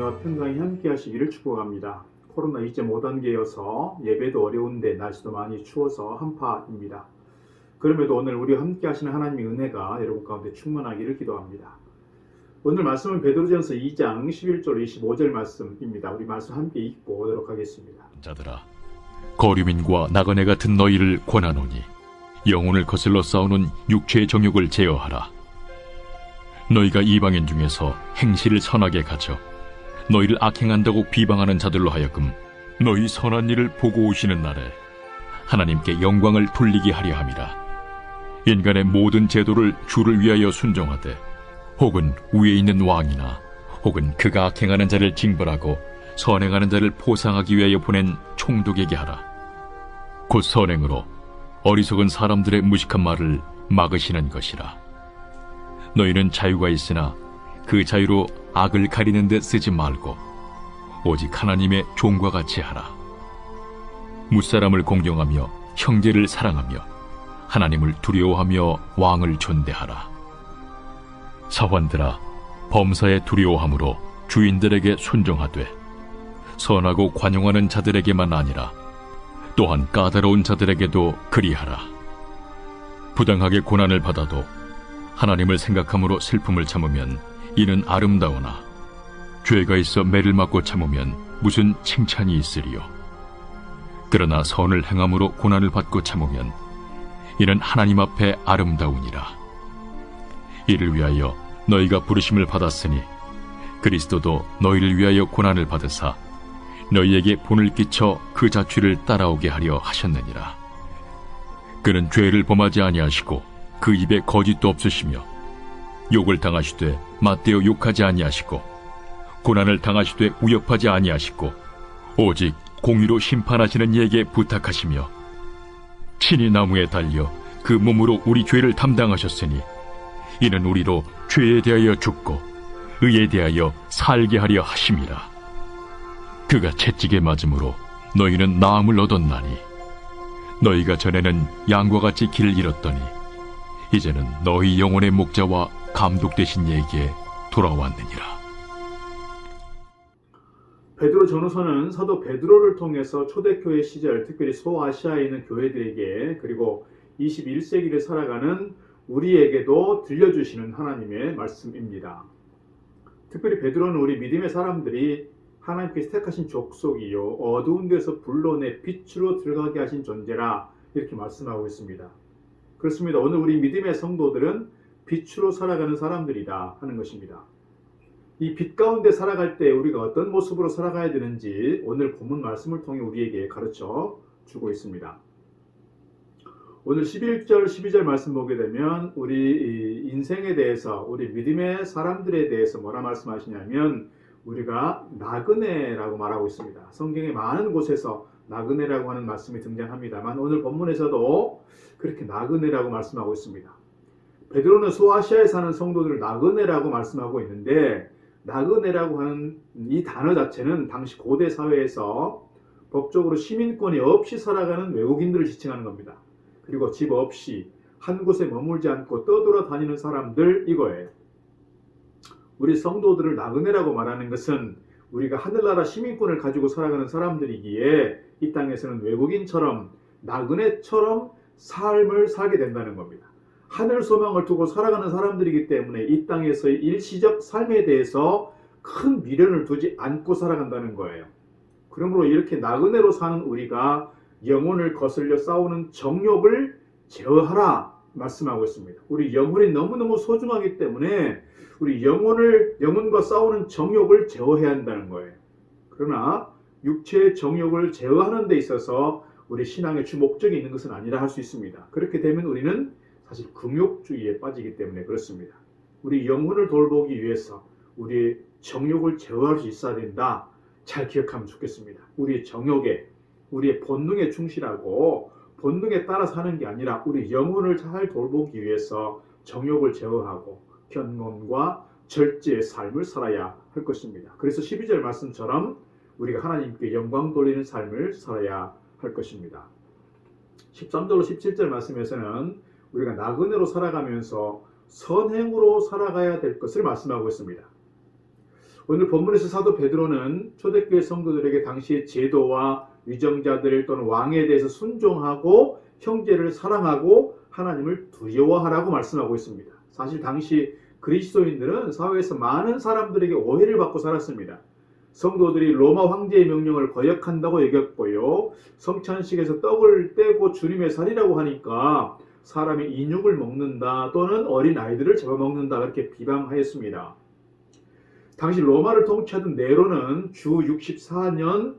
평안과 평강이 함께 하시기를 축복합니다. 코로나 이제 5단계여서 예배도 어려운데 날씨도 많이 추워서 한파입니다. 그럼에도 오늘 우리와 함께 하시는 하나님의 은혜가 여러분 가운데 충만하기를 기도합니다. 오늘 말씀은 베드로전서 2장 11절 25절 말씀입니다. 우리 말씀 함께 읽고 오도록 하겠습니다. 자들아, 거류민과 나그네 같은 너희를 권하노니 영혼을 거슬러 싸우는 육체의 정욕을 제어하라. 너희가 이방인 중에서 행실을 선하게 가져 너희를 악행한다고 비방하는 자들로 하여금 너희 선한 일을 보고 오시는 날에 하나님께 영광을 돌리게 하려 함이라. 인간의 모든 제도를 주를 위하여 순종하되 혹은 위에 있는 왕이나 혹은 그가 악행하는 자를 징벌하고 선행하는 자를 포상하기 위하여 보낸 총독에게 하라. 곧 선행으로 어리석은 사람들의 무식한 말을 막으시는 것이라. 너희는 자유가 있으나 그 자유로 악을 가리는 데 쓰지 말고 오직 하나님의 종과 같이 하라. 무사람을 공경하며 형제를 사랑하며 하나님을 두려워하며 왕을 존대하라. 사환들아, 범사에 두려워함으로 주인들에게 순종하되 선하고 관용하는 자들에게만 아니라 또한 까다로운 자들에게도 그리하라. 부당하게 고난을 받아도 하나님을 생각함으로 슬픔을 참으면 이는 아름다우나 죄가 있어 매를 맞고 참으면 무슨 칭찬이 있으리요. 그러나 선을 행함으로 고난을 받고 참으면 이는 하나님 앞에 아름다우니라. 이를 위하여 너희가 부르심을 받았으니 그리스도도 너희를 위하여 고난을 받으사 너희에게 본을 끼쳐 그 자취를 따라오게 하려 하셨느니라. 그는 죄를 범하지 아니하시고 그 입에 거짓도 없으시며 욕을 당하시되 맞대어 욕하지 아니하시고 고난을 당하시되 위협하지 아니하시고 오직 공의로 심판하시는 이에게 부탁하시며 친히 나무에 달려 그 몸으로 우리 죄를 담당하셨으니 이는 우리로 죄에 대하여 죽고 의에 대하여 살게 하려 하심이라. 그가 채찍에 맞음으로 너희는 나음을 얻었나니 너희가 전에는 양과 같이 길을 잃었더니 이제는 너희 영혼의 목자와 감독 되신 이에게 돌아왔느니라. 베드로 전후서는 사도 베드로를 통해서 초대교회 시절 특별히 소아시아에 있는 교회들에게 그리고 21세기를 살아가는 우리에게도 들려주시는 하나님의 말씀입니다. 특별히 베드로는 우리 믿음의 사람들이 하나님께서 택하신 족속이요 어두운 데서 불러내 빛으로 들어가게 하신 존재라 이렇게 말씀하고 있습니다. 그렇습니다. 오늘 우리 믿음의 성도들은 빛으로 살아가는 사람들이다 하는 것입니다. 이 빛 가운데 살아갈 때 우리가 어떤 모습으로 살아가야 되는지 오늘 본문 말씀을 통해 우리에게 가르쳐 주고 있습니다. 오늘 11절 12절 말씀 보게 되면 우리 인생에 대해서 우리 믿음의 사람들에 대해서 뭐라 말씀하시냐면 우리가 나그네라고 말하고 있습니다. 성경의 많은 곳에서 나그네라고 하는 말씀이 등장합니다만 오늘 본문에서도 그렇게 나그네라고 말씀하고 있습니다. 베드로는 소아시아에 사는 성도들을 나그네라고 말씀하고 있는데 나그네라고 하는 이 단어 자체는 당시 고대 사회에서 법적으로 시민권이 없이 살아가는 외국인들을 지칭하는 겁니다. 그리고 집 없이 한 곳에 머물지 않고 떠돌아다니는 사람들 이거예요. 우리 성도들을 나그네라고 말하는 것은 우리가 하늘나라 시민권을 가지고 살아가는 사람들이기에 이 땅에서는 외국인처럼 나그네처럼 삶을 살게 된다는 겁니다. 하늘 소망을 두고 살아가는 사람들이기 때문에 이 땅에서의 일시적 삶에 대해서 큰 미련을 두지 않고 살아간다는 거예요. 그러므로 이렇게 나그네로 사는 우리가 영혼을 거슬려 싸우는 정욕을 제어하라 말씀하고 있습니다. 우리 영혼이 너무너무 소중하기 때문에 우리 영혼과 싸우는 정욕을 제어해야 한다는 거예요. 그러나 육체의 정욕을 제어하는 데 있어서 우리 신앙의 주 목적이 있는 것은 아니라 할 수 있습니다. 그렇게 되면 우리는 사실 금욕주의에 빠지기 때문에 그렇습니다. 우리 영혼을 돌보기 위해서 우리의 정욕을 제어할 수 있어야 된다. 잘 기억하면 좋겠습니다. 우리의 정욕에 우리의 본능에 충실하고 본능에 따라 사는 게 아니라 우리 영혼을 잘 돌보기 위해서 정욕을 제어하고 견곤과 절제의 삶을 살아야 할 것입니다. 그래서 12절 말씀처럼 우리가 하나님께 영광 돌리는 삶을 살아야 할 것입니다. 13절로 17절 말씀에서는 우리가 나그네로 살아가면서 선행으로 살아가야 될 것을 말씀하고 있습니다. 오늘 본문에서 사도 베드로는 초대교회 성도들에게 당시의 제도와 위정자들 또는 왕에 대해서 순종하고 형제를 사랑하고 하나님을 두려워하라고 말씀하고 있습니다. 사실 당시 그리스도인들은 사회에서 많은 사람들에게 오해를 받고 살았습니다. 성도들이 로마 황제의 명령을 거역한다고 여겼고요. 성찬식에서 떡을 떼고 주님의 살이라고 하니까 사람이 인육을 먹는다 또는 어린 아이들을 잡아먹는다 그렇게 비방하였습니다. 당시 로마를 통치하던 네로는 주 64년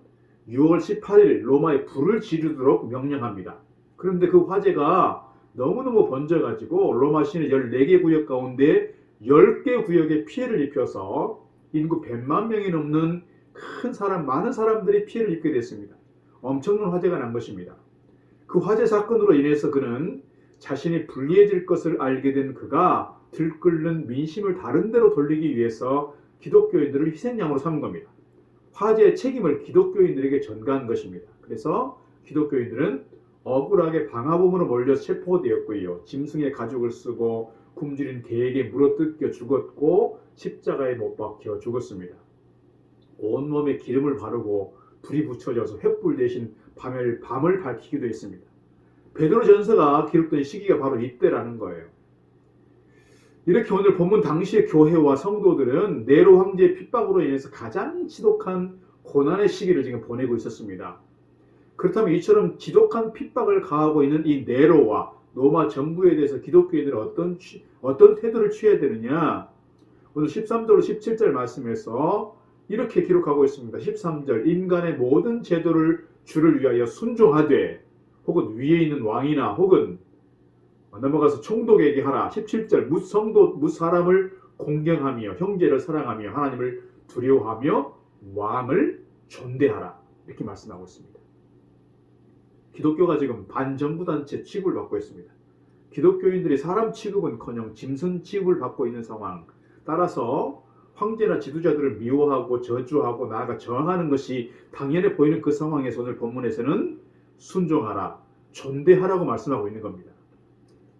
6월 18일 로마에 불을 지르도록 명령합니다. 그런데 그 화재가 너무너무 번져가지고 로마 시내 14개 구역 가운데 10개 구역에 피해를 입혀서 인구 100만 명이 넘는 많은 사람들이 피해를 입게 됐습니다. 엄청난 화재가 난 것입니다. 그 화재 사건으로 인해서 그는 자신이 불리해질 것을 알게 된 그가 들끓는 민심을 다른 데로 돌리기 위해서 기독교인들을 희생양으로 삼은 겁니다. 화재의 책임을 기독교인들에게 전가한 것입니다. 그래서 기독교인들은 억울하게 방화범으로 몰려 체포되었고요. 짐승의 가죽을 쓰고 굶주린 개에게 물어뜯겨 죽었고 십자가에 못 박혀 죽었습니다. 온몸에 기름을 바르고 불이 붙여져서 횃불 대신 밤을 밝히기도 했습니다. 베드로 전서가 기록된 시기가 바로 이때라는 거예요. 이렇게 오늘 본문 당시의 교회와 성도들은 네로 황제의 핍박으로 인해서 가장 지독한 고난의 시기를 지금 보내고 있었습니다. 그렇다면 이처럼 지독한 핍박을 가하고 있는 이 네로와 로마 정부에 대해서 기독교인들은 어떤 태도를 취해야 되느냐? 오늘 13절로 17절 말씀에서 이렇게 기록하고 있습니다. 13절 인간의 모든 제도를 주를 위하여 순종하되 혹은 위에 있는 왕이나 혹은 넘어가서 총독에게 하라. 17절 무 사람을 공경하며 형제를 사랑하며 하나님을 두려워하며 왕을 존대하라. 이렇게 말씀하고 있습니다. 기독교가 지금 반정부단체 취급을 받고 있습니다. 기독교인들이 사람 취급은커녕 짐승 취급을 받고 있는 상황. 따라서 황제나 지도자들을 미워하고 저주하고 나아가 저항하는 것이 당연해 보이는 그 상황에서 오늘 본문에서는 순종하라, 존대하라고 말씀하고 있는 겁니다.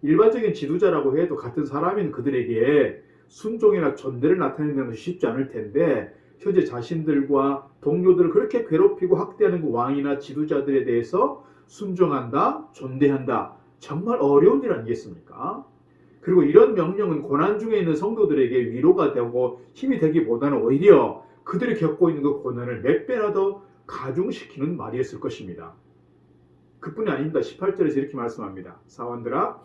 일반적인 지도자라고 해도 같은 사람인 그들에게 순종이나 존대를 나타내는 것이 쉽지 않을 텐데 현재 자신들과 동료들을 그렇게 괴롭히고 학대하는 그 왕이나 지도자들에 대해서 순종한다, 존대한다. 정말 어려운 일 아니겠습니까? 그리고 이런 명령은 고난 중에 있는 성도들에게 위로가 되고 힘이 되기보다는 오히려 그들이 겪고 있는 그 고난을 몇 배나 더 가중시키는 말이었을 것입니다. 그뿐이 아닙니다. 18절에서 이렇게 말씀합니다. 사원들아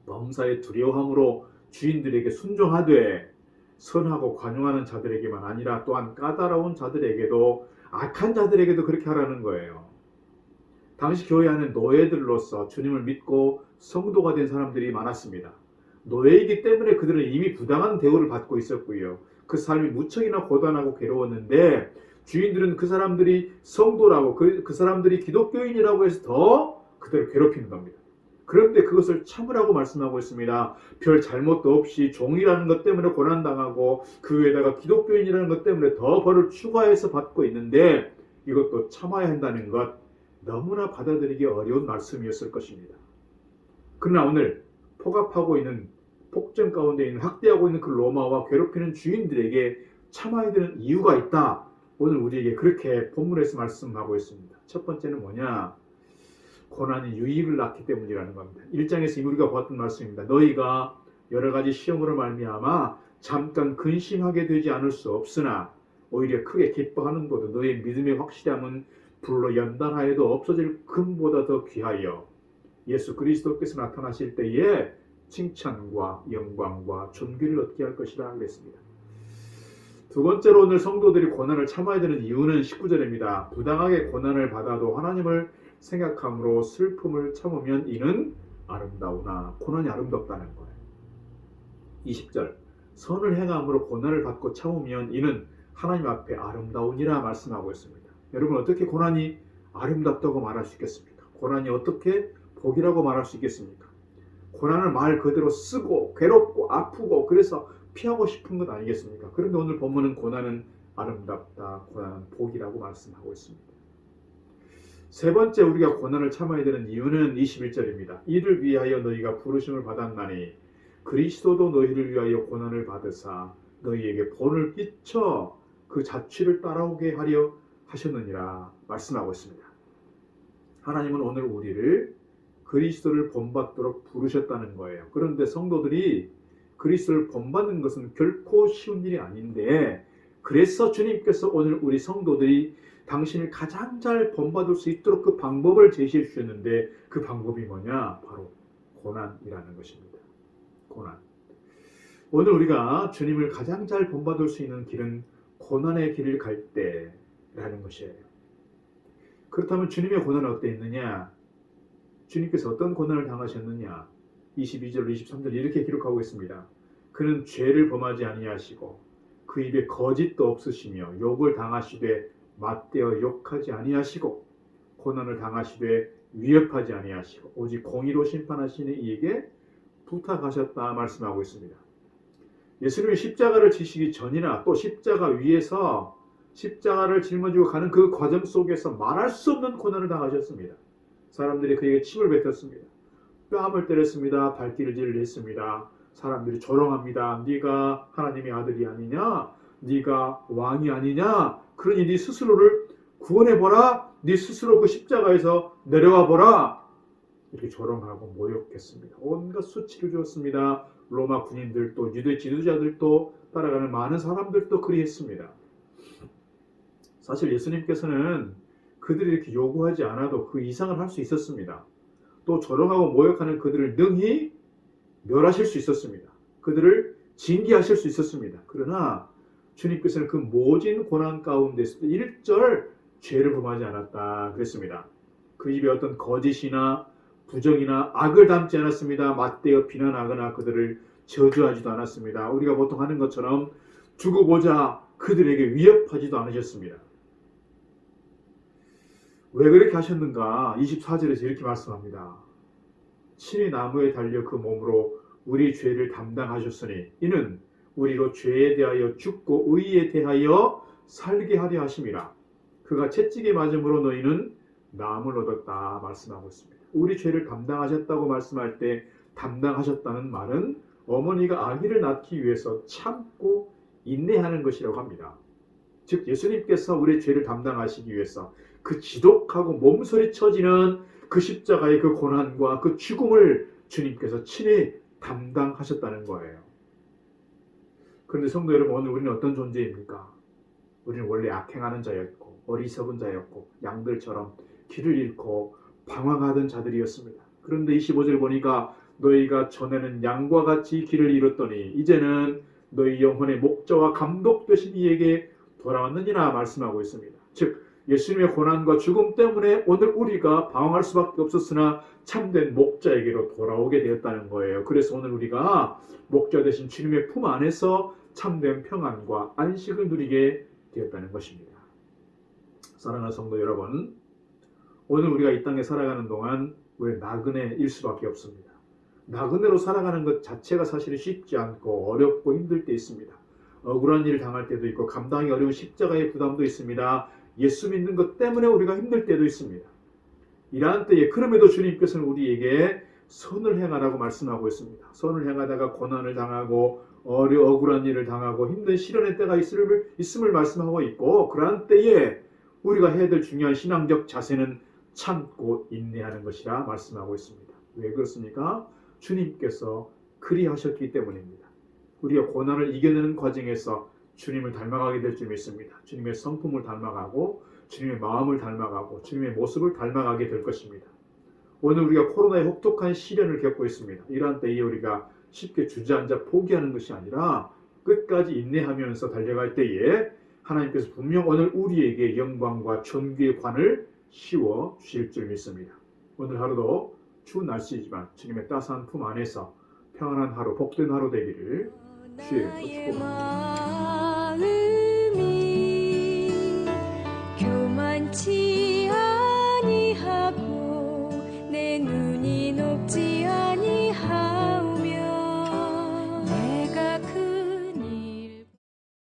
범사에 두려워함으로 주인들에게 순종하되 선하고 관용하는 자들에게만 아니라 또한 까다로운 자들에게도 악한 자들에게도 그렇게 하라는 거예요. 당시 교회 안에 노예들로서 주님을 믿고 성도가 된 사람들이 많았습니다. 노예이기 때문에 그들은 이미 부당한 대우를 받고 있었고요. 그 삶이 무척이나 고단하고 괴로웠는데 주인들은 그 사람들이 성도라고 그 사람들이 기독교인이라고 해서 더 그들을 괴롭히는 겁니다. 그런데 그것을 참으라고 말씀하고 있습니다. 별 잘못도 없이 종이라는 것 때문에 고난당하고 그 위에다가 기독교인이라는 것 때문에 더 벌을 추가해서 받고 있는데 이것도 참아야 한다는 것 너무나 받아들이기 어려운 말씀이었을 것입니다. 그러나 오늘 폭압하고 있는 폭정 가운데 있는 학대하고 있는 그 로마와 괴롭히는 주인들에게 참아야 되는 이유가 있다. 오늘 우리에게 그렇게 본문에서 말씀하고 있습니다. 첫 번째는 뭐냐? 고난이 유익을 낳기 때문이라는 겁니다. 1장에서 우리가 보았던 말씀입니다. 너희가 여러 가지 시험으로 말미암아 잠깐 근심하게 되지 않을 수 없으나 오히려 크게 기뻐하는보다 너희 믿음의 확실함은 불로 연단하여도 없어질 금보다 더 귀하여 예수 그리스도께서 나타나실 때에 칭찬과 영광과 존귀를 얻게 할 것이라 그랬습니다. 두 번째로 오늘 성도들이 고난을 참아야 되는 이유는 19절입니다. 부당하게 고난을 받아도 하나님을 생각함으로 슬픔을 참으면 이는 아름다우나 고난이 아름답다는 거예요. 20절 선을 행함으로 고난을 받고 참으면 이는 하나님 앞에 아름다우니라 말씀하고 있습니다. 여러분 어떻게 고난이 아름답다고 말할 수 있겠습니까? 고난이 어떻게 복이라고 말할 수 있겠습니까? 고난을 말 그대로 쓰고 괴롭고 아프고 그래서 피하고 싶은 것 아니겠습니까? 그런데 오늘 본문은 고난은 아름답다, 고난은 복이라고 말씀하고 있습니다. 세 번째 우리가 고난을 참아야 되는 이유는 21절입니다. 이를 위하여 너희가 부르심을 받았나니 그리스도도 너희를 위하여 고난을 받으사 너희에게 본을 끼쳐 그 자취를 따라오게 하려 하셨느니라 말씀하고 있습니다. 하나님은 오늘 우리를 그리스도를 본받도록 부르셨다는 거예요. 그런데 성도들이 그리스도를 본받는 것은 결코 쉬운 일이 아닌데, 그래서 주님께서 오늘 우리 성도들이 당신을 가장 잘 본받을 수 있도록 그 방법을 제시해 주셨는데, 그 방법이 뭐냐? 바로 고난이라는 것입니다. 고난. 오늘 우리가 주님을 가장 잘 본받을 수 있는 길은 고난의 길을 갈 때라는 것이에요. 그렇다면 주님의 고난은 어때 있느냐? 주님께서 어떤 고난을 당하셨느냐? 22절, 23절 이렇게 기록하고 있습니다. 그는 죄를 범하지 아니하시고 그 입에 거짓도 없으시며 욕을 당하시되 맞대어 욕하지 아니하시고 고난을 당하시되 위협하지 아니하시고 오직 공의로 심판하시는 이에게 부탁하셨다 말씀하고 있습니다. 예수님이 십자가를 지시기 전이나 또 십자가 위에서 십자가를 짊어지고 가는 그 과정 속에서 말할 수 없는 고난을 당하셨습니다. 사람들이 그에게 침을 뱉었습니다. 뺨을 때렸습니다. 발길질을 했습니다. 사람들이 조롱합니다. 네가 하나님의 아들이 아니냐? 네가 왕이 아니냐? 그러니 네 스스로를 구원해보라. 네 스스로 그 십자가에서 내려와 보라. 이렇게 조롱하고 모욕했습니다. 온갖 수치를 주었습니다. 로마 군인들도 유대 지도자들도 따라가는 많은 사람들도 그리했습니다. 사실 예수님께서는 그들이 이렇게 요구하지 않아도 그 이상을 할 수 있었습니다. 또 조롱하고 모욕하는 그들을 능히 멸하실 수 있었습니다. 그들을 징계하실 수 있었습니다. 그러나 주님께서는 그 모진 고난 가운데서도 일절 죄를 범하지 않았다 그랬습니다. 그 입에 어떤 거짓이나 부정이나 악을 담지 않았습니다. 맞대어 비난하거나 그들을 저주하지도 않았습니다. 우리가 보통 하는 것처럼 두고 보자 그들에게 위협하지도 않으셨습니다. 왜 그렇게 하셨는가? 24절에서 이렇게 말씀합니다. 친히 나무에 달려 그 몸으로 우리 죄를 담당하셨으니 이는 우리로 죄에 대하여 죽고 의에 대하여 살게 하려 하심이라. 그가 채찍에 맞음으로 너희는 나음을 얻었다 말씀하고 있습니다. 우리 죄를 담당하셨다고 말씀할 때 담당하셨다는 말은 어머니가 아기를 낳기 위해서 참고 인내하는 것이라고 합니다. 즉 예수님께서 우리의 죄를 담당하시기 위해서 그 지독하고 몸서리 쳐지는 그 십자가의 그 고난과 그 죽음을 주님께서 친히 담당하셨다는 거예요. 그런데 성도 여러분, 오늘 우리는 어떤 존재입니까? 우리는 원래 악행하는 자였고 어리석은 자였고 양들처럼 길을 잃고 방황하던 자들이었습니다. 그런데 25절 보니까 너희가 전에는 양과 같이 길을 잃었더니 이제는 너희 영혼의 목자와 감독 되신 이에게 돌아왔느니라 말씀하고 있습니다. 즉 예수님의 고난과 죽음 때문에 오늘 우리가 방황할 수밖에 없었으나 참된 목자에게로 돌아오게 되었다는 거예요. 그래서 오늘 우리가 목자 되신 주님의 품 안에서 참된 평안과 안식을 누리게 되었다는 것입니다. 사랑하는 성도 여러분, 오늘 우리가 이 땅에 살아가는 동안 왜 나그네일 수밖에 없습니다. 나그네로 살아가는 것 자체가 사실은 쉽지 않고 어렵고 힘들 때 있습니다. 억울한 일을 당할 때도 있고 감당하기 어려운 십자가의 부담도 있습니다. 예수 믿는 것 때문에 우리가 힘들 때도 있습니다. 이러한 때에 그럼에도 주님께서는 우리에게 선을 행하라고 말씀하고 있습니다. 선을 행하다가 고난을 당하고 억울한 일을 당하고 힘든 시련의 때가 있음을 말씀하고 있고, 그러한 때에 우리가 해야 될 중요한 신앙적 자세는 참고 인내하는 것이라 말씀하고 있습니다. 왜 그렇습니까? 주님께서 그리하셨기 때문입니다. 우리가 고난을 이겨내는 과정에서 주님을 닮아가게 될 줄 믿습니다. 주님의 성품을 닮아가고 주님의 마음을 닮아가고 주님의 모습을 닮아가게 될 것입니다. 오늘 우리가 코로나의 혹독한 시련을 겪고 있습니다. 이러한 때에 우리가 쉽게 주저앉아 포기하는 것이 아니라 끝까지 인내하면서 달려갈 때에 하나님께서 분명 오늘 우리에게 영광과 존귀의 관을 씌워 주실 줄 믿습니다. 오늘 하루도 추운 날씨이지만 주님의 따스한 품 안에서 평안한 하루, 복된 하루 되기를 주의 이름으로 축복합니다.